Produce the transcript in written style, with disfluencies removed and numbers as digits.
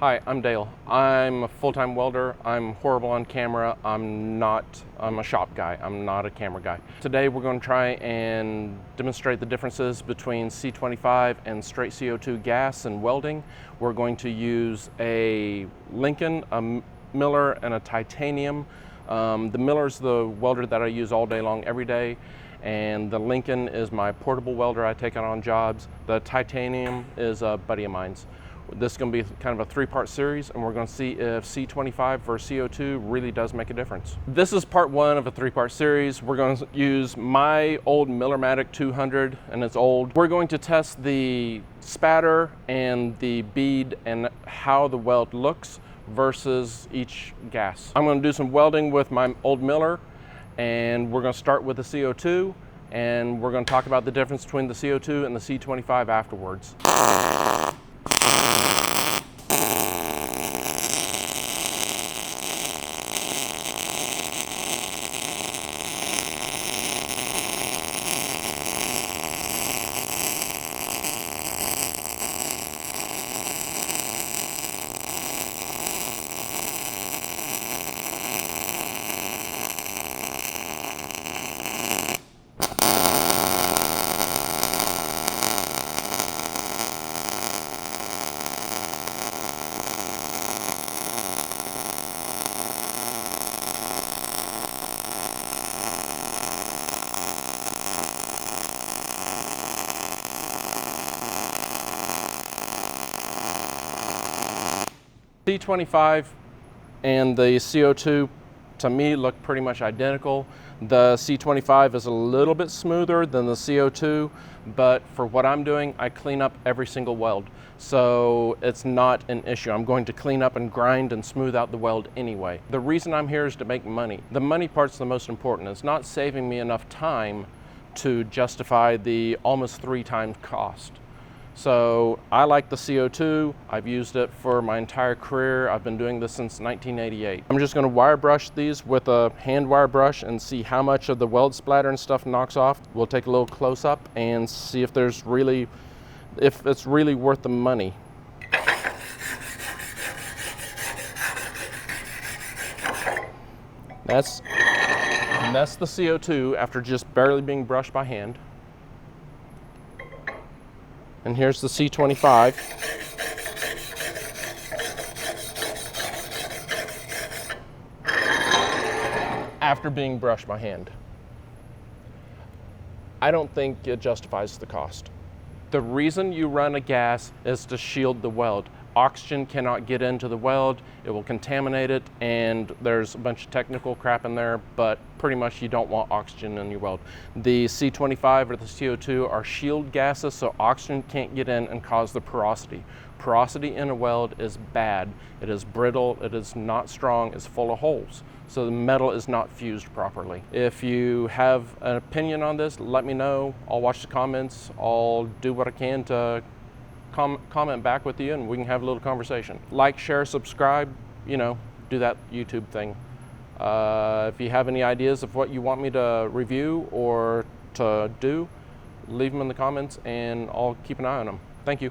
Hi, I'm Dale. I'm a full-time welder. I'm horrible on camera. I'm a shop guy. I'm not a camera guy. Today we're going to try and demonstrate the differences between C25 and straight CO2 gas and welding. We're going to use a Lincoln, a Miller, and a titanium. The Miller's the welder that I use all day long, every day. And the Lincoln is my portable welder. I take it on jobs. The titanium is a buddy of mine's. This is going to be kind of a three-part series, and we're going to see if C25 versus CO2 really does make a difference. This is part one of a three-part series. We're going to use my old Millermatic 200, and it's old. We're going to test the spatter and the bead and how the weld looks versus each gas. I'm going to do some welding with my old Miller, and we're going to start with the CO2, and we're going to talk about the difference between the CO2 and the C25 afterwards. C25 and the CO2 to me look pretty much identical. The C25 is a little bit smoother than the CO2, but for what I'm doing, I clean up every single weld. So it's not an issue. I'm going to clean up and grind and smooth out the weld anyway. The reason I'm here is to make money. The money part's the most important. It's not saving me enough time to justify the almost 3 times cost. So I like the CO2. I've used it for my entire career. I've been doing this since 1988. I'm just going to wire brush these with a hand wire brush and see how much of the weld splatter and stuff knocks off. We'll take a little close up and see if it's really worth the money. That's the CO2 after just barely being brushed by hand. And here's the C25. After being brushed by hand. I don't think it justifies the cost. The reason you run a gas is to shield the weld. Oxygen cannot get into the weld, it will contaminate it, and there's a bunch of technical crap in there, but pretty much you don't want oxygen in your weld. The C25 or the CO2 are shield gases, so oxygen can't get in and cause the porosity. Porosity in a weld is bad. It is brittle, it is not strong, it's full of holes. So the metal is not fused properly. If you have an opinion on this, let me know. I'll watch the comments. I'll do what I can to comment back with you, and we can have a little conversation. Like, share, subscribe, do that YouTube thing. If you have any ideas of what you want me to review or to do, leave them in the comments and I'll keep an eye on them. Thank you.